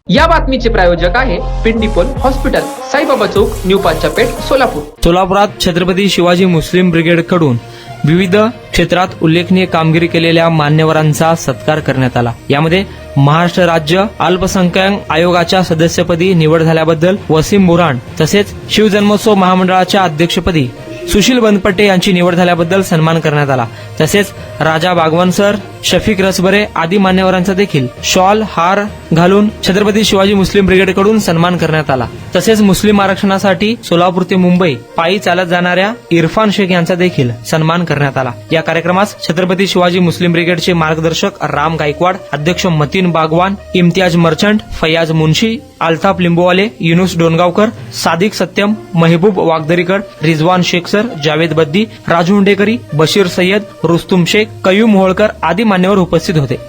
या बातमीचे प्रायोजक आहे पिंडीपोल हॉस्पिटल, साईबाबा चौक, न्यू पाचापेठ, सोलापूर. सोलापुरात छत्रपती शिवाजी मुस्लिम ब्रिगेडकडून विविध क्षेत्रात उल्लेखनीय कामगिरी केलेल्या मान्यवरांचा सत्कार करण्यात आला. यामध्ये महाराष्ट्र राज्य अल्पसंख्याक आयोगाच्या सदस्यपदी निवड झाल्याबद्दल वसीम बुराण तसेच शिवजन्मोत्सव महामंडळाच्या अध्यक्षपदी सुशील बनपट्टे यांची निवड झाल्याबद्दल सन्मान करण्यात आला. तसेच राजा बागवान सर, शफिक रसबरे आदी मान्यवरांचा देखील शॉल हार घालून छत्रपती शिवाजी मुस्लिम ब्रिगेडकडून सन्मान करण्यात आला. तसेच मुस्लिम आरक्षणासाठी सोलापूर ते मुंबई पायी चालत जाणाऱ्या इरफान शेख यांचा देखील सन्मान करण्यात आला. या कार्यक्रमास छत्रपती शिवाजी मुस्लिम ब्रिगेडचे मार्गदर्शक राम गायकवाड, अध्यक्ष मतीन बागवान, इम्तियाज मर्चंट, फैयाज मुन्शी, अल्ताफ लिंबोवाले, युनुस डोनगावकर, सादिक सत्यम, महबूब वागदरीकर, रिजवान शेख सर, जावेद बद्दी, राजू हुंडेकरी, बशीर सय्यद, रुस्तुम शेख, कयूम होळकर आदी मान्यवर उपस्थित होते.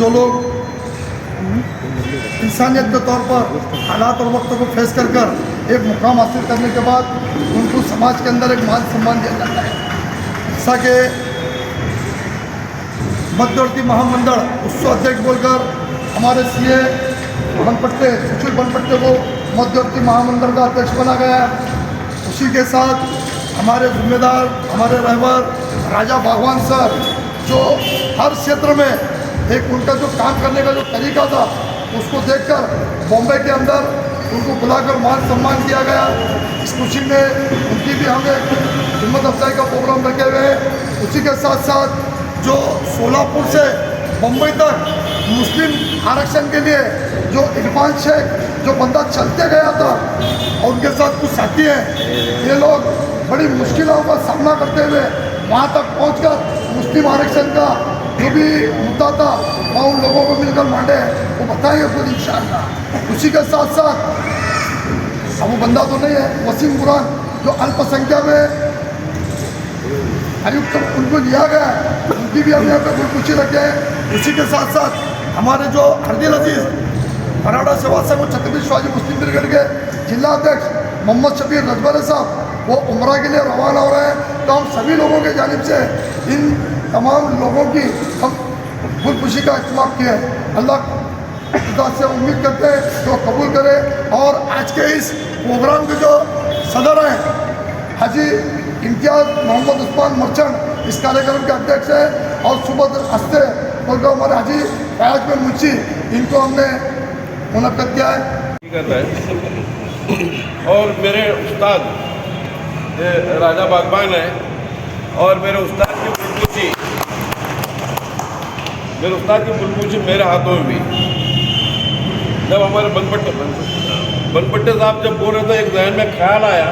जो लोग इंसानियत के तौर पर हालात और वक्त को फेस कर एक मुकाम हासिल करने के बाद उनको समाज के अंदर एक मान सम्मान दिया जाता है. जैसा कि मध्यवर्ती महामंडल उसको अध्यक्ष बोलकर हमारे सीए बनपट्टे सुशील बनपट्टे को मध्यवर्ती महामंडल का अध्यक्ष बना गया. उसी के साथ हमारे जिम्मेदार, हमारे रहबर राजा बागवान सर, जो हर क्षेत्र में एक उनका जो काम करने का जो तरीका था उसको देखकर बॉम्बे के अंदर उनको बुलाकर मान सम्मान किया गया. इस खुशी में उनकी भी हमें हिम्मत अफजाई का प्रोग्राम रखे हुए हैं. उसी के साथ साथ जो सोलापुर से बम्बई तक मुस्लिम आरक्षण के लिए जो इरफान शेख जो बंदा चलते गया था और उनके साथ कुछ साथी हैं, ये लोग बड़ी मुश्किलों का सामना करते हुए वहाँ तक पहुँचकर मुस्लिम आरक्षण का जो भी मुद्दा था वहाँ उन लोगों को मिलकर मांडे वो बताएंगे खुद इंशाअल्लाह. उसी के साथ साथ अब वो बंदा तो नहीं है, वसीम बुरान जो अल्पसंख्या में आयुक्त उनको लिया गया है, उनकी भी हम यहाँ पे खुशी रखे हैं. उसी के साथ साथ हमारे जो हरदिल अजीज मराठा सेवा संघ छत्रपति शिवाजी मुस्लिम ब्रिगेड के जिला अध्यक्ष मोहम्मद शबीर रजबरे साहब वो उम्रा के लिए रवाना हो रहे हैं. तो हम सभी लोगों के जानिब से इन तमाम लोगों की हम खुशी का इस्तेमाल किया है. अल्लाह से उम्मीद करते हैं तो कबूल करे. और आज के इस प्रोग्राम के जो सदर हैं हाजी इम्तियाज मोहम्मद उस्मान मर्चंट इस कार्यक्रम के अध्यक्ष हैं और सुबह हस्ते और जो हमारे हाजी फयाज में मुंशी इनको हमने मुनक्कद किया है. और मेरे उस्ताद राजा बागबान है और मेरे उस्ताद की बुलबुशी मेरे हाथों में भी। जब हमारे बनपट्टे साहब जब बोल रहे थे, एक जहन में ख्याल आया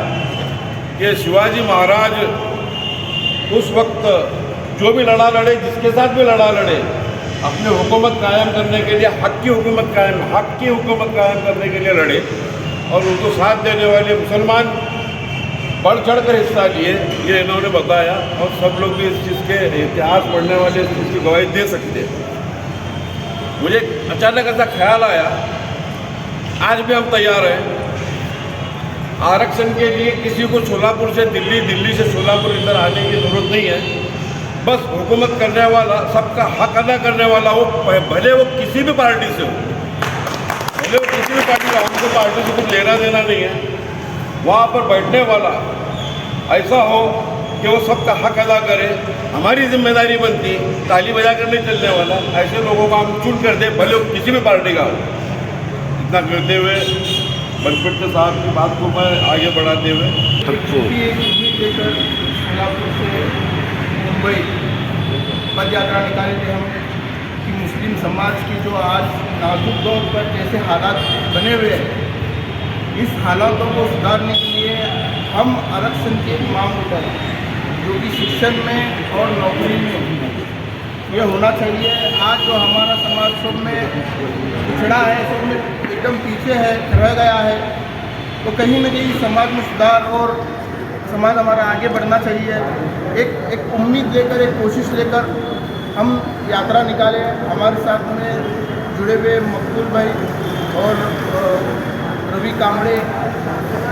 कि शिवाजी महाराज उस वक्त जो भी लड़ा लड़े, जिसके साथ भी लड़ा लड़े, अपनी हुकूमत कायम करने के लिए हक की हुकूमत कायम करने के लिए लड़े और उनको साथ देने वाले मुसलमान बढ़ चढ़ कर हिस्सा लिए, ये इन्होंने बताया और सब लोग भी इस चीज़ के इतिहास पढ़ने वाले इस चीज़ की गवाही दे सकते हैं। मुझे अचानक ऐसा ख्याल आया, आज भी हम तैयार हैं आरक्षण के लिए। किसी को सोलापुर से दिल्ली, दिल्ली से सोलापुर इधर आने की ज़रूरत नहीं है। बस हुकूमत करने वाला, सबका हक अदा करने वाला हो, भले वो किसी भी पार्टी से हो, भले वो किसी भी पार्टी का, हमको पार्टी से कुछ लेना देना नहीं है। वहाँ पर बैठने वाला ऐसा हो कि वो सबका हक अदा करे, हमारी जिम्मेदारी बनती, ताली बजा कर नहीं चलने वाला, ऐसे लोगों को हम चुन कर दे, भले वो किसी भी पार्टी का हो। इतना करते हुए बनपट्टे साहब की बात को मैं आगे बढ़ाते हुए लेकर सोलापुर से मुंबई पद यात्रा निकाले थे हम कि मुस्लिम समाज की जो आज नाजुक दौर पर जैसे हालात बने हुए हैं, इस हालातों को सुधारने के लिए हम आरक्षण की मांग उठाएं, जो कि शिक्षण में और नौकरी में ये होना चाहिए। आज जो हमारा समाज सब में पिछड़ा है, सब में एकदम पीछे है, रह गया है, तो कहीं न कहीं समाज में सुधार और समाज हमारा आगे बढ़ना चाहिए। एक उम्मीद लेकर, एक कोशिश लेकर हम यात्रा निकाले। हमारे साथ में जुड़े हुए मकबूल भाई और रवि कामड़े,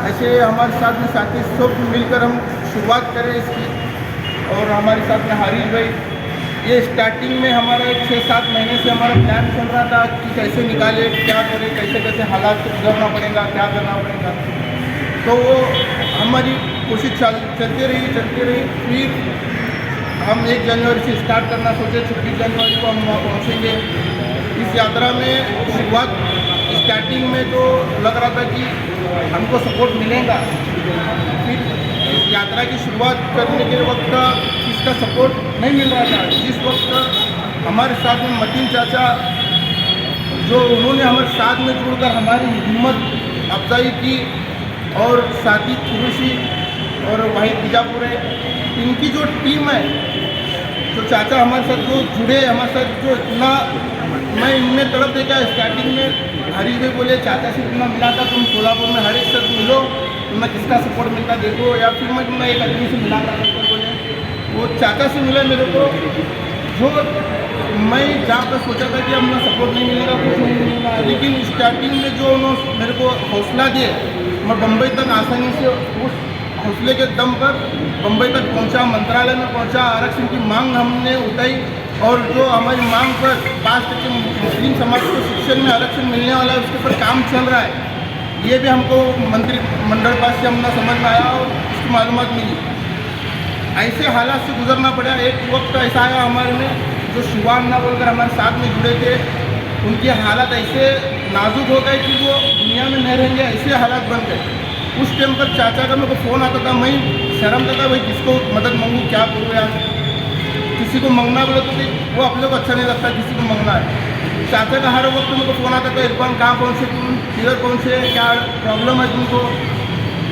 ऐसे हमारे साथ में साथी सब मिलकर हम शुरुआत करें इसकी। और हमारे साथ में हारिश भाई, ये स्टार्टिंग में हमारा 6-7 महीने से हमारा प्लान चल रहा था कि कैसे निकाले, क्या करें, कैसे हालात से गुजरना पड़ेगा, क्या करना पड़ेगा। तो वो हमारी कोशिश चलती रही। फिर हम 1 जनवरी से स्टार्ट करना सोचे, 26 जनवरी को हम वहाँ पहुँचेंगे। इस यात्रा में शुरुआत स्टार्टिंग में तो लग रहा था कि हमको सपोर्ट मिलेगा, फिर इस यात्रा की शुरुआत करने के वक्त इसका सपोर्ट नहीं मिल रहा था। जिस वक्त हमारे साथ में मतीन चाचा, जो उन्होंने हमारे साथ में जुड़कर हमारी हिम्मत अफजाई की, और साथी कुरुशी और वही बीजापुरे, इनकी जो टीम है, जो चाचा हमारे साथ जो जुड़े, हमारे साथ जो इतना, मैं इनमें तड़प देखा। स्टार्टिंग में हरीश भाई बोले चाचा से इतना मिला था, तुम सोलापुर में हरीश से मिलो, तुम्हें किसका सपोर्ट मिलता देखो, या फिर मैं तुम्हें एक आदमी से मिला था। बोले वो चाचा से मिला मेरे को, जो मैं जहाँ पर सोचा था कि अब मैं सपोर्ट नहीं मिलेगा, कुछ नहीं मिलेगा, लेकिन स्टार्टिंग में जो उन्होंने मेरे को हौसला दिए, मैं बम्बई तक आसानी से उस हौसले के दम पर बम्बई तक पहुंचा, मंत्रालय में पहुंचा, आरक्षण की मांग हमने उठाई। और जो हमारी मांग पर 5% मुस्लिम समाज को शिक्षण में आरक्षण मिलने वाला है, उसके ऊपर काम चल रहा है, ये भी हमको मंत्रिमंडल पास से हमने समझ में आया और उसकी मालूमात मिली। ऐसे हालात से गुजरना पड़ा। एक वक्त ऐसा आया हमारे में, जो शिवान्ना बोलकर हमारे साथ में जुड़े थे, उनके हालात ऐसे नाजुक हो गए कि वो दुनिया में नहीं रहेंगे, ऐसे हालात बन गए। उस टाइम पर चाचा का मेरे को फ़ोन आता था, मैं शर्म था भाई किसको मदद मांगूँ, क्या करूँ यार, किसी को मंगना बोले तो वो आप लोग अच्छा नहीं लगता, किसी को मंगना है। चाचा का हर वक्त मेरे को फ़ोन आता था, इरफान कहाँ पहुँचे तुम, किधर पहुँचे, क्या प्रॉब्लम है तुमको।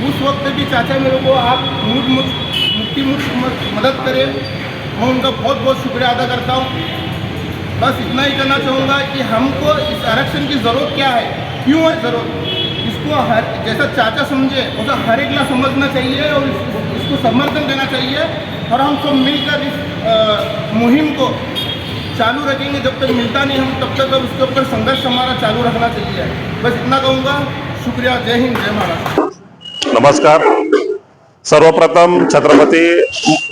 उस वक्त भी चाचा मेरे को आप मुट्ठी मदद करें, मैं उनका बहुत बहुत शुक्रिया अदा करता हूँ। बस इतना ही कहना चाहूँगा कि हमको इस आरक्षण की ज़रूरत क्या है, क्यों है ज़रूरत, इसको जैसा चाचा समझे वैसा हर एक ला समझना चाहिए और इसको समर्थन देना चाहिए। और हम सब मिलकर इस मुहिम को चालू रखेंगे। जब तक मिलता नहीं हम तब तक उसके ऊपर संघर्ष हमारा चालू रखना चाहिए। बस इतना कहूँगा। शुक्रिया। जय हिंद, जय महाराष्ट्र। नमस्कार। सर्वप्रथम छत्रपती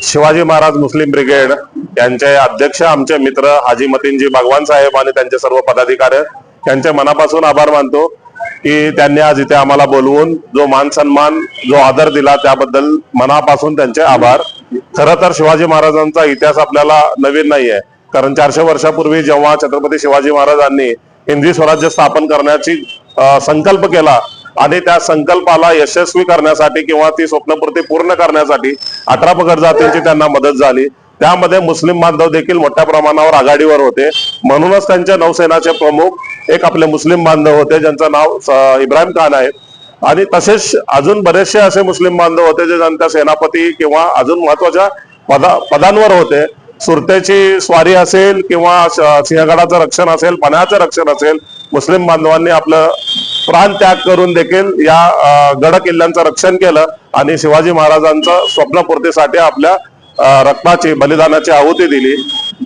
शिवाजी महाराज मुस्लिम ब्रिगेड यांचे अध्यक्ष, आमचे मित्र हाजी मतीनजी बागवान साहेब आणि त्यांचे सर्व पदाधिकारी यांचे मनापासून आभार मानतो की त्यांनी आज इथे आम्हाला बोलवून जो मान सन्मान, जो आदर दिला, त्याबद्दल मनापासून त्यांचे आभार। खरं तर शिवाजी महाराजांचा इतिहास आपल्याला नवीन नाहीये, कारण 400 वर्षापूर्वी जेव्हा छत्रपती शिवाजी महाराजांनी हिंदवी स्वराज्य स्थापन करण्याची संकल्प केला, आणि त्या संकल्पाला यशस्वी करण्यासाठी किंवा ती स्वप्नपूर्ती पूर्ण करण्यासाठी 18 पगड जातींची त्यांना मदत झाली. त्यामध्ये मुस्लिम बांधव देखील मोठ्या प्रमाणावर आघाडीवर होते. म्हणूनच त्यांच्या नौसेनाचे प्रमुख एक आपले मुस्लिम बांधव होते ज्यांचं नाव इब्राहिम खान आहे. आणि तसेच अजून बरेचसे असे मुस्लिम बांधव होते जे त्यांच्या सेनापती किंवा अजून महत्वाच्या पदांवर होते. सुरतेची स्वारी असेल किंवा सिंहगडाचं रक्षण असेल, पन्हाळ्याचं रक्षण असेल, मुस्लिम बांधवांनी आपलं प्राण त्याग करून देखील या गड किल्ल्यांचं रक्षण केलं आणि शिवाजी महाराजांच्या स्वप्नपूर्तीसाठी आपल्या रक्ताची बलिदानाची आहुती दिली.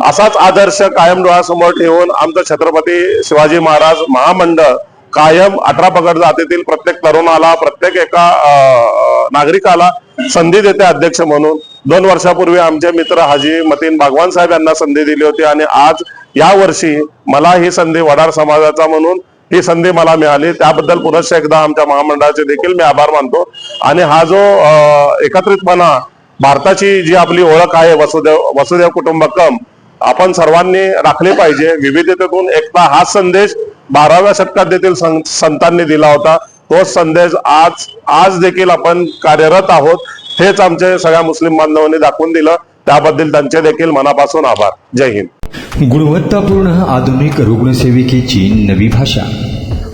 असाच आदर्श कायम डोळ्यासमोर ठेवून आमचं छत्रपती शिवाजी महाराज महामंडळ कायम 18 पगड जातीतील प्रत्येक तरुणाला, प्रत्येक एका नागरिकाला संधी देते अध्यक्ष म्हणून. 2 वर्षापूर्वी आमचे मित्र हाजी मतीन बागवान साहेब यांना संधी दिली होती आणि आज या वर्षी मला ही संधी वडार समाजाचा म्हणून ही संधी मला मिळाली. त्याबद्दल पुनश्च एकदा आमच्या महामंडळाचे देखील मी आभार मानतो. आणि हा जो एकत्रितपणा, भारताची जी आपली ओळख आहे वसुदेव कुटुंबकम, आपण सर्वांनी राखली पाहिजे. विविधतेतून एकता हा संदेश 12व्या शतकात देखील संतांनी दिला होता. तोच संदेश आज देखील आपण कार्यरत आहोत. हेच आमचे सगळ्या मुस्लिम बांधवांनी दाखवून दिलं. त्याबद्दल त्यांचे देखील मनापासून आभार. जय हिंद. गुणवत्तापूर्ण आधुनिक रुग्णसेविकेची नवी भाषा.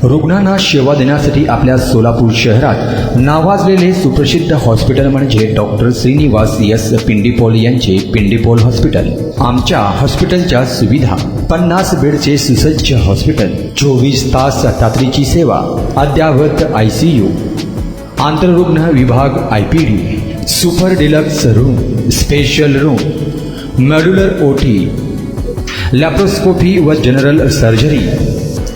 रुग्णांना सेवा देण्यासाठी आपल्या सोलापूर शहरात नावाजलेले सुप्रसिद्ध हॉस्पिटल म्हणजे डॉक्टर श्रीनिवास एस पिंडीपोल यांचे पिंडीपोल हॉस्पिटल. आमच्या हॉस्पिटलच्या सुविधा: 50 बेडचे सुसज्ज हॉस्पिटल, 24 तास तातडीची सेवा, अद्ययावत ICU, आंतररुग्ण विभाग IPD, super deluxe room, special room, modular OT, laparoscopy व जनरल सर्जरी,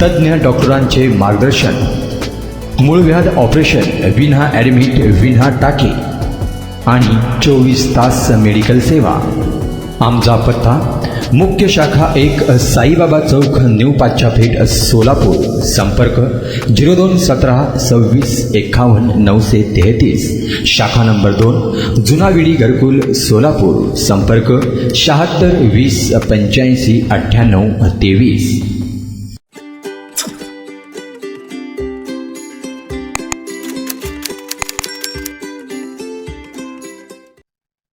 तज्ज्ञ डॉक्टरांचे मार्गदर्शन, मूळव्याध ऑपरेशन विना ॲडमिट, विना टाके आणि 24 तास मेडिकल सेवा. आमचा पत्ता: मुख्य शाखा 1, साईबाबा चौक, न्यू पाच्छापेठ, सोलापूर. संपर्क 0217 26 51 933. शाखा नंबर 2, जुनाविडी घरकुल, सोलापूर. संपर्क 76 20 85 98 23.